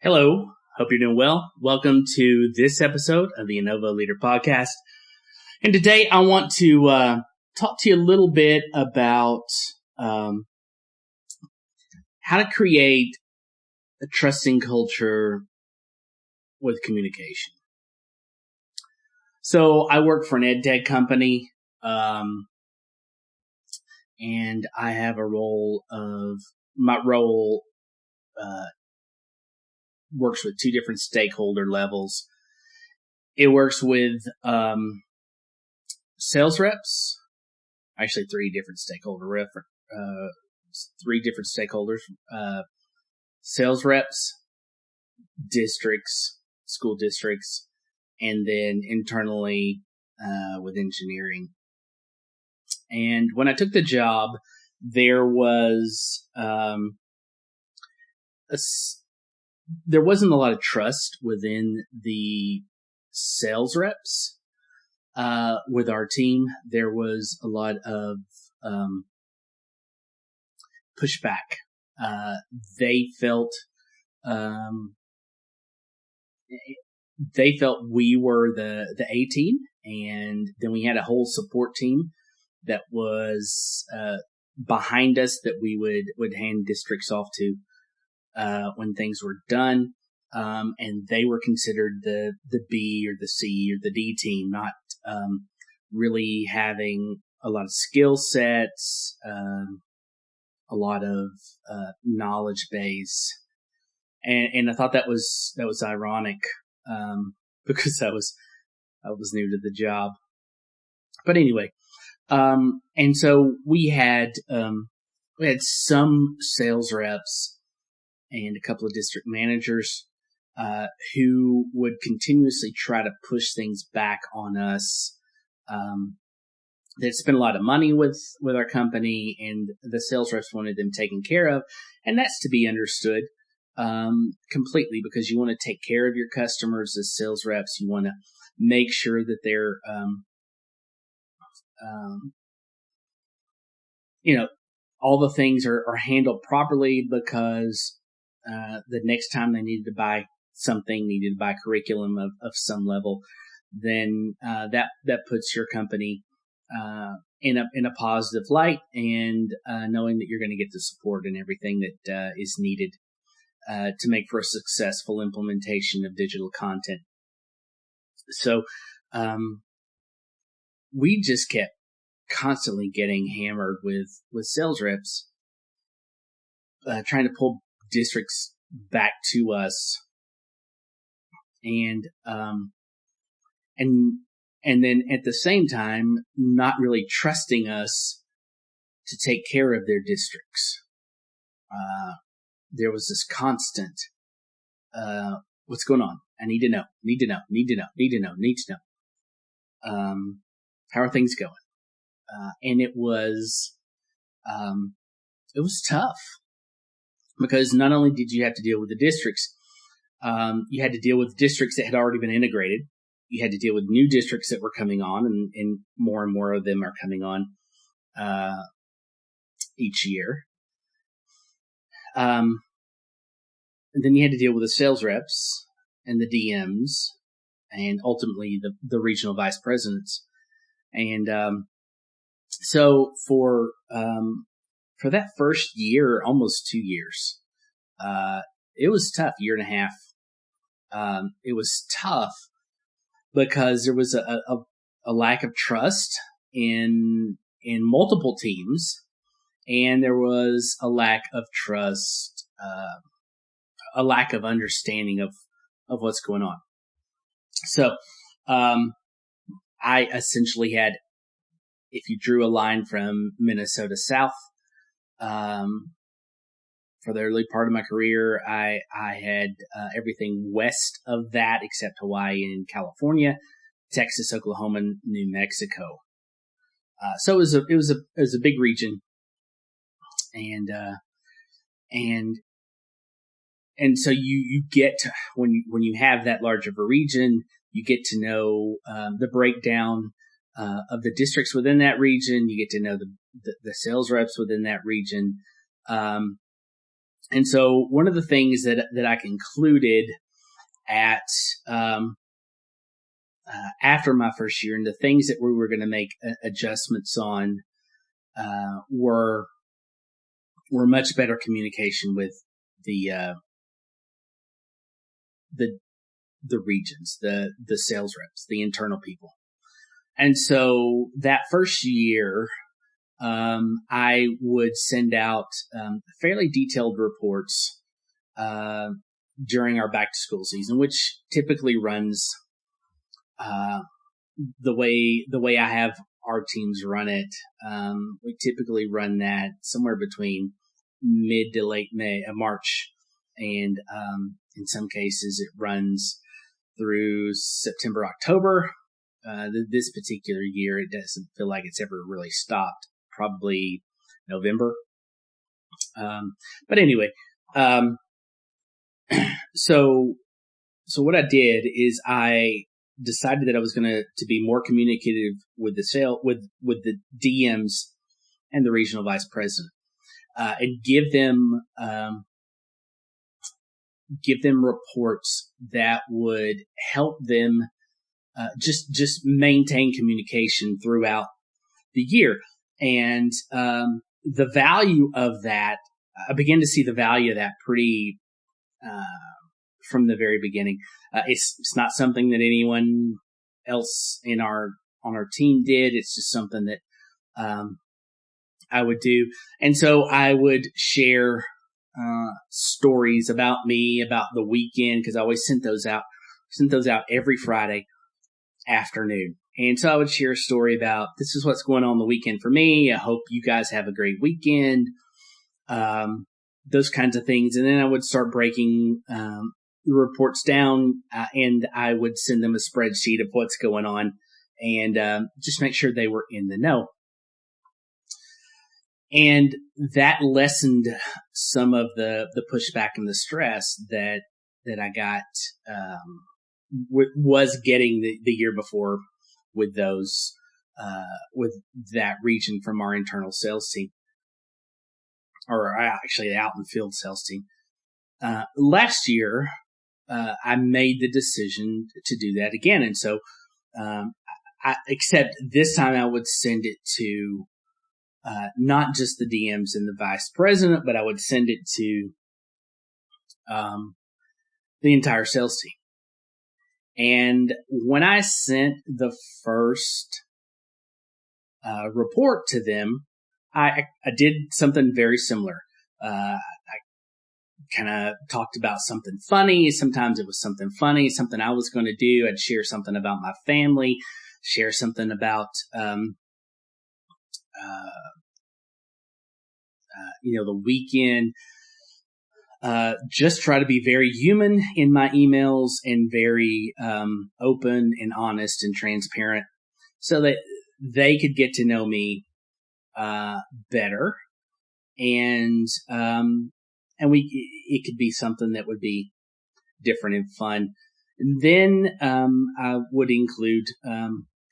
Hello, hope you're doing well. Welcome to this episode of the enNovo Leader Podcast. And today I want to talk to you a little bit about how to create a trusting culture with communication. So I work for an ed tech company, and I have my role works with two different stakeholder levels. It works with sales reps, actually three different stakeholders, sales reps, districts, school districts, and then internally with engineering. And when I took the job, there was there wasn't a lot of trust within the sales reps. With our team, there was a lot of pushback. They felt we were the A team, and then we had a whole support team that was behind us that we would hand districts off to when things were done. And they were considered the B or the C or the D team, not really having a lot of skill sets, a lot of knowledge base, and I thought that was ironic because I was new to the job. But anyway, and so we had some sales reps and a couple of district managers who would continuously try to push things back on us. They'd spent a lot of money with our company, and the sales reps wanted them taken care of. And that's to be understood completely, because you want to take care of your customers as sales reps. You want to make sure that they're, all the things are handled properly, because the next time they needed to buy curriculum of some level, then that puts your company in a positive light, and knowing that you're going to get the support and everything that is needed to make for a successful implementation of digital content. So we just kept constantly getting hammered with sales reps trying to pull districts back to us, and then at the same time not really trusting us to take care of their districts. There was this constant, what's going on? I need to know. How are things going? And it was tough, because not only did you have to deal with the districts, you had to deal with districts that had already been integrated. You had to deal with new districts that were coming on, and more of them are coming on each year. And then you had to deal with the sales reps and the DMs, and ultimately the regional vice presidents. And so for that first year, almost 2 years, it was tough. Year and a half. It was tough because there was a lack of trust in multiple teams, and there was a lack of trust, a lack of understanding of what's going on. So, I essentially had, if you drew a line from Minnesota south, for the early part of my career, I had everything west of that except Hawaii and California, Texas, Oklahoma, and New Mexico. So it was a big region, and so you get to, when you have that large of a region, you get to know the breakdown of the districts within that region. You get to know the sales reps within that region. And so one of the things that I concluded at after my first year, and the things that we were going to make adjustments on were much better communication with the regions, the sales reps, the internal people. And so that first year, I would send out fairly detailed reports during our back to school season, which typically runs the way I have our teams run it. We typically run that somewhere between mid to late March, and in some cases it runs through September, October. This particular year, it doesn't feel like it's ever really stopped. Probably November. But anyway, so what I did is I decided that I was going to be more communicative with the DMs and the regional vice president, and give them reports that would help them just maintain communication throughout the year. And the value of that, I began to see the value of that pretty from the very beginning. It's not something that anyone else on our team did. It's just something that I would do. And so I would share stories about me, about the weekend, because I always sent those out every Friday afternoon. And so I would share a story about, this is what's going on the weekend for me. I hope you guys have a great weekend. Those kinds of things. And then I would start breaking the reports down, and I would send them a spreadsheet of what's going on, and just make sure they were in the know. And that lessened some of the pushback and the stress that I got was getting the year before with those with that region from our internal sales team, or actually the out in field sales team. Last year, I made the decision to do that again, and so except this time I would send it to not just the DMs and the vice president, but I would send it to the entire sales team. And when I sent the first report to them, I did something very similar. I kind of talked about something funny. Sometimes it was something funny, something I was going to do. I'd share something about my family, share something about the weekend. Just try to be very human in my emails and very open and honest and transparent, so that they could get to know me better, and it could be something that would be different and fun. And then I would include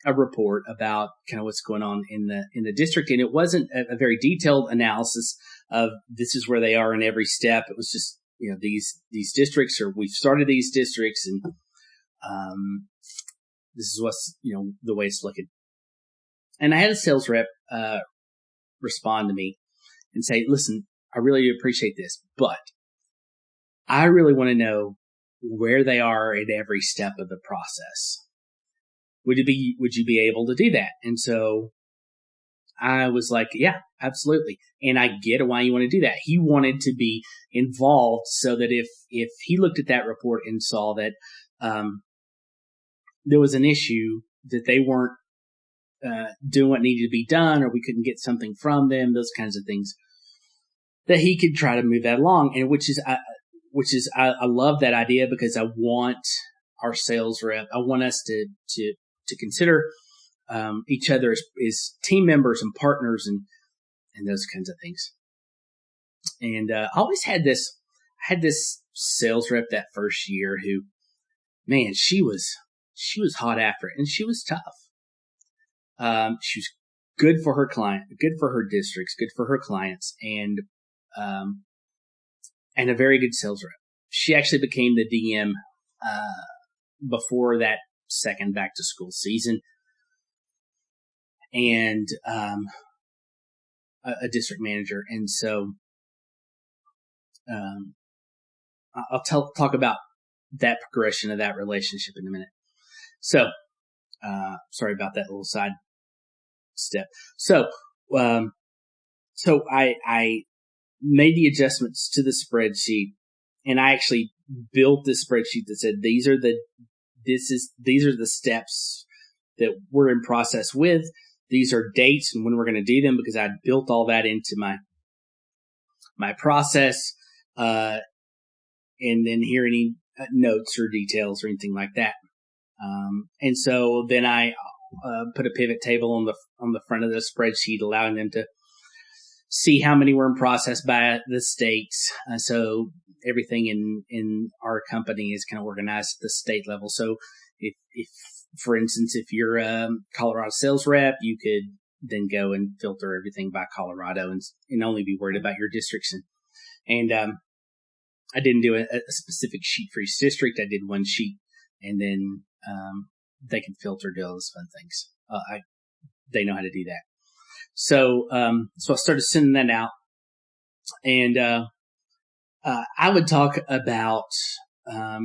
a report about kind of what's going on in the district, and it wasn't a very detailed analysis of this is where they are in every step. It was just, these districts, or we've started these districts, and this is what's, the way it's looking. And I had a sales rep respond to me and say, listen, I really appreciate this, but I really want to know where they are at every step of the process. Would you be able to do that? And so I was like, yeah, absolutely. And I get why you want to do that. He wanted to be involved so that if he looked at that report and saw that there was an issue, that they weren't doing what needed to be done, or we couldn't get something from them, those kinds of things, that he could try to move that along. And which is I love that idea, because I want our sales rep, I want us to consider each other as team members and partners and those kinds of things. And I always had this sales rep that first year who, man, she was hot after it, and she was tough. She was good for her client, good for her districts, good for her clients, and and a very good sales rep. She actually became the DM before that second back to school season, and a district manager. And so I'll talk about that progression of that relationship in a minute. So sorry about that little side step. So I made the adjustments to the spreadsheet, and I actually built this spreadsheet that said these are the steps that we're in process with. These are dates and when we're going to do them, because I'd built all that into my process. And then here any notes or details or anything like that. And so then I put a pivot table on the front of the spreadsheet, allowing them to see how many were in process by the states. So everything in our company is kind of organized at the state level. So if for instance, if you're a Colorado sales rep, you could then go and filter everything by Colorado and only be worried about your districts. And I didn't do a specific sheet for each district. I did one sheet, and then they can filter, do all those fun things. They know how to do that. So I started sending that out, and I would talk about. I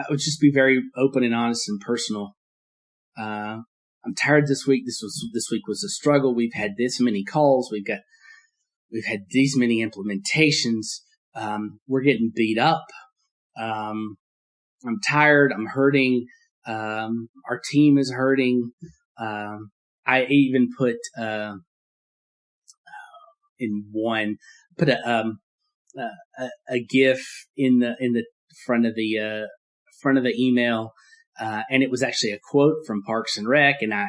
would just be very open and honest and personal. I'm tired this week. This week was a struggle. We've had this many calls. We've had these many implementations. We're getting beat up. I'm tired. I'm hurting. Our team is hurting. I even put a GIF in the front of the email, and it was actually a quote from Parks and Rec, and I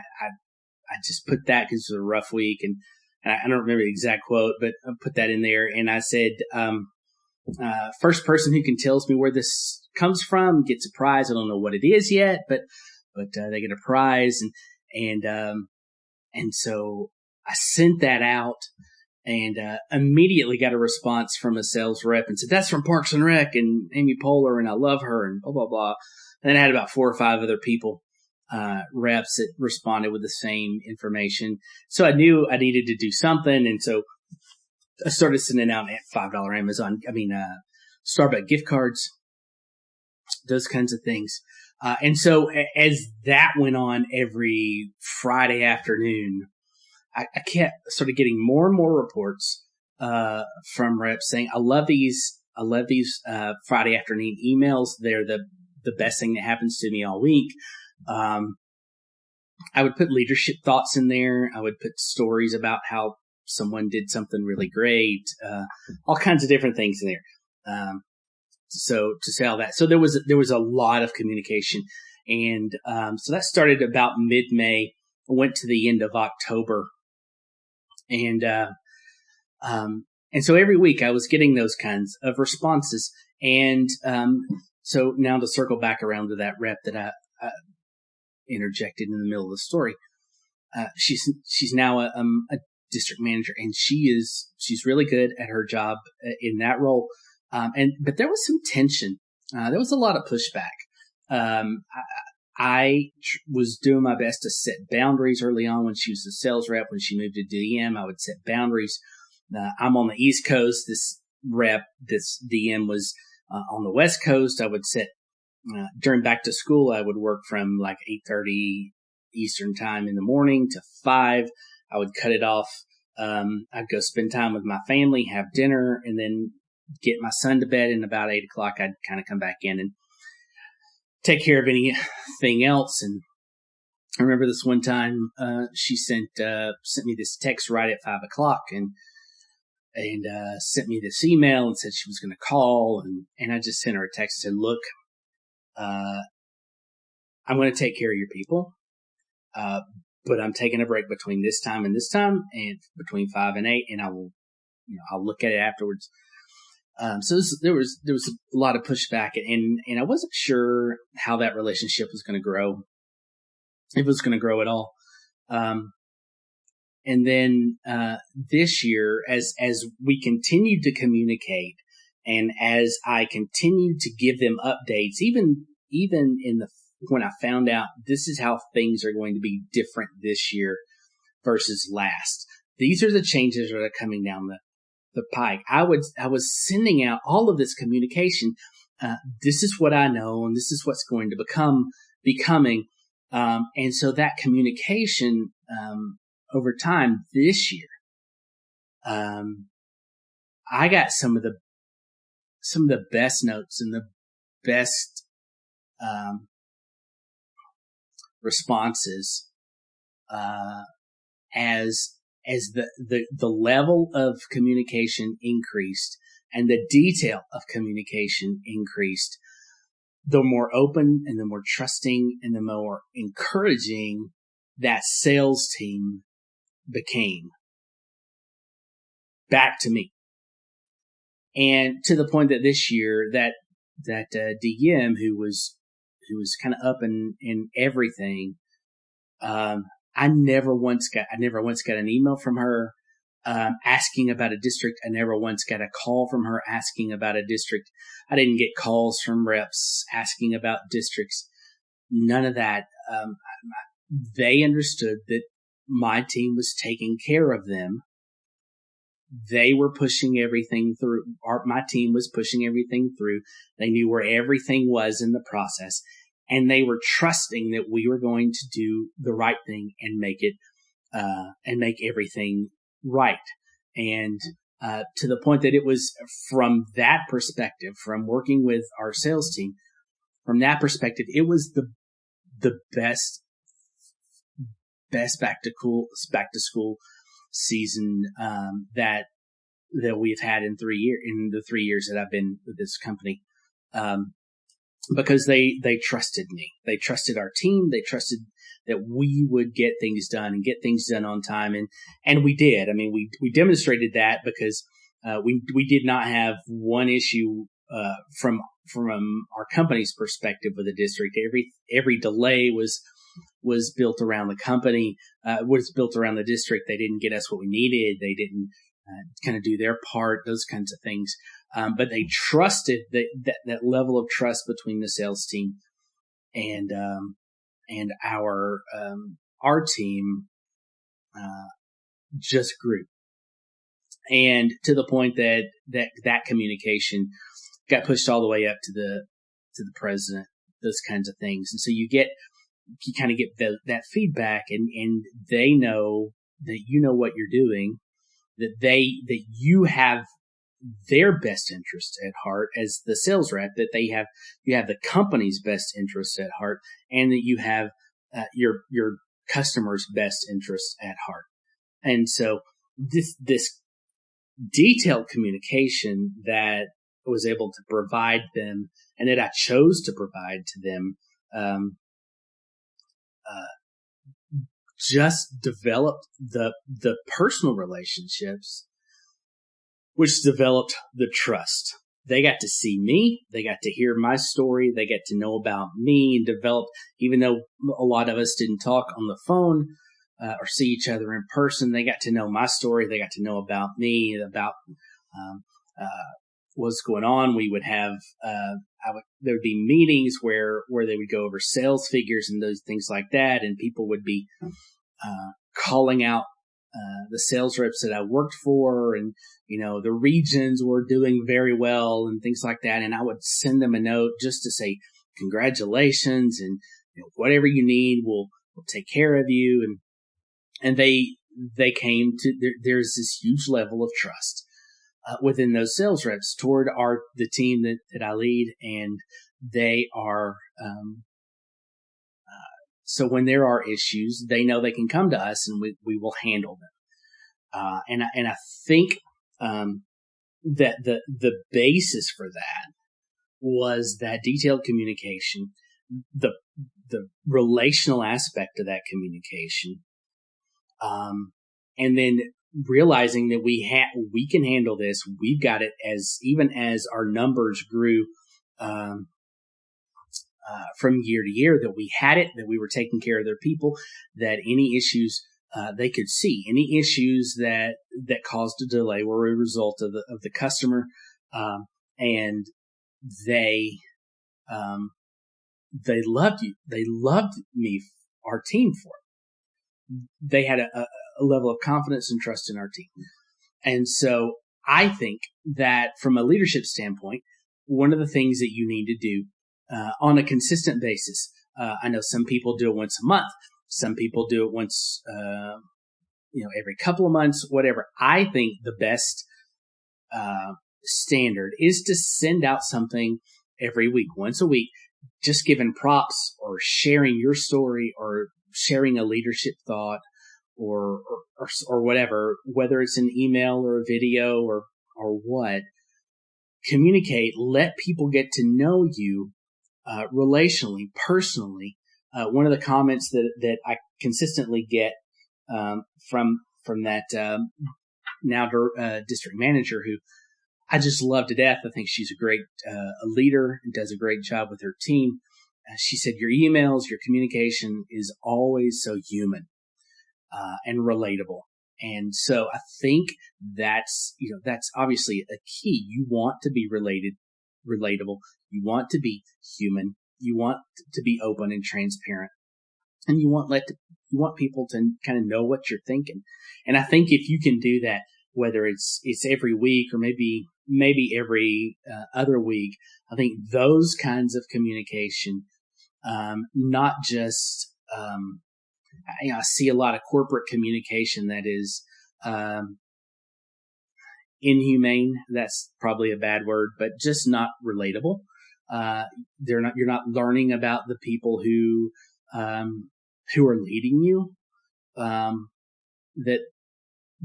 just put that because it was a rough week, and I don't remember the exact quote, but I put that in there, and I said, first person who can tells me where this comes from gets a prize. I don't know what it is yet, but they get a prize, and so I sent that out, and immediately got a response from a sales rep and said, that's from Parks and Rec and Amy Poehler, and I love her, and blah, blah, blah. And then I had about 4 or 5 other people, reps that responded with the same information. So I knew I needed to do something. And so I started sending out $5 Starbucks gift cards, those kinds of things. And so as that went on every Friday afternoon, I started getting more and more reports from reps saying, I love these Friday afternoon emails. They're the best thing that happens to me all week. I would put leadership thoughts in there. I would put stories about how someone did something really great, all kinds of different things in there. So to say all that, so there was a lot of communication, and so that started about mid-May, went to the end of October, and so every week I was getting those kinds of responses, and so now to circle back around to that rep that I interjected in the middle of the story, she's now a district manager, and she's really good at her job in that role. But there was some tension. There was a lot of pushback. I was doing my best to set boundaries early on when she was a sales rep. When she moved to DM, I would set boundaries. I'm on the East Coast. This DM was on the West Coast. I would set, during back to school, I would work from like 8:30 Eastern time in the morning to 5. I would cut it off. I'd go spend time with my family, have dinner, and then get my son to bed. And about 8 o'clock, I'd kind of come back in and take care of anything else. And I remember this one time, she sent me this text right at 5 o'clock and sent me this email and said she was going to call. And I just sent her a text and said, look, I'm going to take care of your people. But I'm taking a break between this time and and between 5 and 8, and I'll look at it afterwards. So there was a lot of pushback, and I wasn't sure how that relationship was going to grow, if it was going to grow at all. And then this year, as we continued to communicate, And as I continued to give them updates, even when I found out this is how things are going to be different this year versus last, these are the changes that are coming down the pike. I was sending out all of this communication. This is what I know, and this is what's going to becoming. And so that communication, over time this year, I got some of the best notes and the best, responses, as the level of communication increased and the detail of communication increased, the more open and the more trusting and the more encouraging that sales team became back to me. And to the point that this year that DM who was kind of up in everything, I never once got an email from her, asking about a district. I never once got a call from her asking about a district. I didn't get calls from reps asking about districts. None of that. They understood that my team was taking care of them. They were pushing everything through. My team was pushing everything through. They knew where everything was in the process, and they were trusting that we were going to do the right thing and make everything right. And to the point that it was from that perspective, from working with our sales team, from that perspective, it was the best back to school season that we've had in the 3 years that I've been with this company, because they trusted me, they trusted our team, they trusted that we would get things done and get things done on time, and we did. I mean, we demonstrated that because we did not have one issue from our company's perspective with the district. Every delay was built around the company, was built around the district. They didn't get us what we needed. They didn't kind of do their part, those kinds of things. But they trusted that level of trust between the sales team and our team, just grew. And to the point that communication got pushed all the way up to the president, those kinds of things. And so you kind of get that feedback, and they know that you know what you're doing, that you have their best interest at heart as the sales rep, that you have the company's best interest at heart, and that you have your customer's best interest at heart. And so this detailed communication that I was able to provide them, and that I chose to provide to them, just developed the personal relationships, which developed the trust. They got to see me. They got to hear my story. They got to know about me and develop, even though a lot of us didn't talk on the phone or see each other in person, they got to know my story. They got to know about me, about what's going on. We would have, there would be meetings where they would go over sales figures and those things like that. And people would be calling out the sales reps that I worked for, and the regions were doing very well and things like that. And I would send them a note just to say congratulations, and whatever you need, we'll take care of you. And they came to there's this huge level of trust within those sales reps toward the team that I lead, and they are. So when there are issues, they know they can come to us, and we will handle them. And I think that the basis for that was that detailed communication, the relational aspect of that communication, and then realizing that we can handle this. We've got it, even as our numbers grew from year to year, that we had it, that we were taking care of their people, that any issues they could see, any issues that caused a delay were a result of the customer, and they loved you. They loved me, our team, for it. They had a level of confidence and trust in our team. And so I think that from a leadership standpoint, one of the things that you need to do on a consistent basis, I know some people do it once a month. Some people do it once, every couple of months, whatever. I think the best standard is to send out something every week, once a week, just giving props or sharing your story or sharing a leadership thought or whatever, whether it's an email or a video or what. Communicate, let people get to know you relationally, personally. One of the comments that I consistently get from that district manager, who I just love to death. I think she's a great a leader and does a great job with her team. She said, your emails, your communication is always so human and relatable. And so I think that's obviously a key. You want to be relatable. You want to be human. You want to be open and transparent. And you want people to kind of know what you're thinking. And I think if you can do that, whether it's every week or maybe every other week, I think those kinds of communication, not just, I see a lot of corporate communication that is inhumane. That's probably a bad word, but just not relatable. You're not learning about the people who are leading you.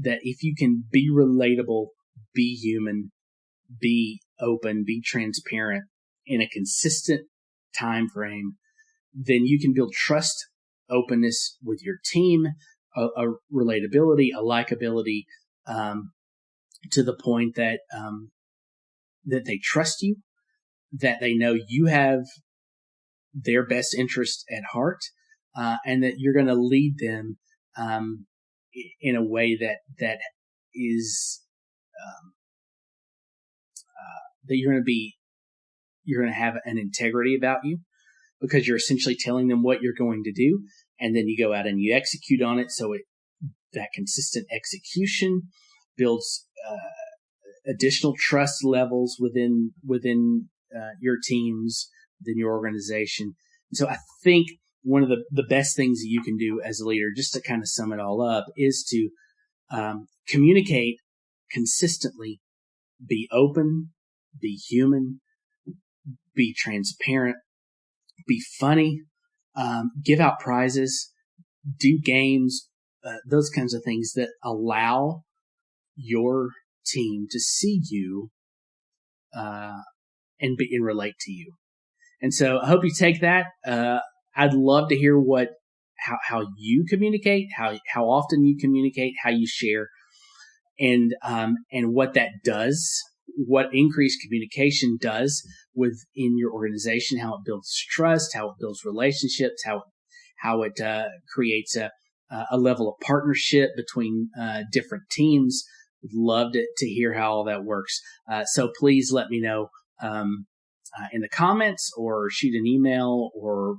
That if you can be relatable, be human, be open, be transparent in a consistent time frame, then you can build trust, openness with your team, a relatability, a likability, to the point that they trust you, that they know you have their best interest at heart, and that you're going to lead them in a way that is that you're going to have an integrity about you, because you're essentially telling them what you're going to do, and then you go out and you execute on it. So that consistent execution builds additional trust levels within your teams, within your organization. And so I think one of the best things that you can do as a leader, just to kind of sum it all up, is to communicate consistently, be open, be human, be transparent, be funny, give out prizes, do games, those kinds of things that allow your team to see you and relate to you. And so I hope you take that. I'd love to hear how you communicate, how often you communicate, how you share, and what that does, what increased communication does within your organization, how it builds trust, how it builds relationships, how it creates a level of partnership between different teams. Would love to hear how all that works. So please let me know in the comments, or shoot an email, or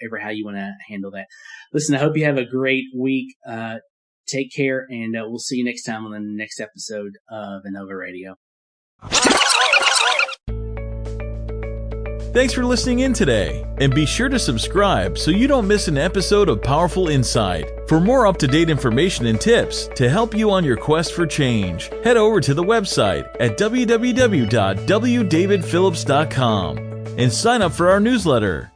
ever how you want to handle that. Listen, I hope you have a great week. Take care, and we'll see you next time on the next episode of enNovo Radio. Thanks for listening in today, and be sure to subscribe so you don't miss an episode of Powerful Insight. For more up-to-date information and tips to help you on your quest for change, head over to the website at www.wdavidphillips.com and sign up for our newsletter.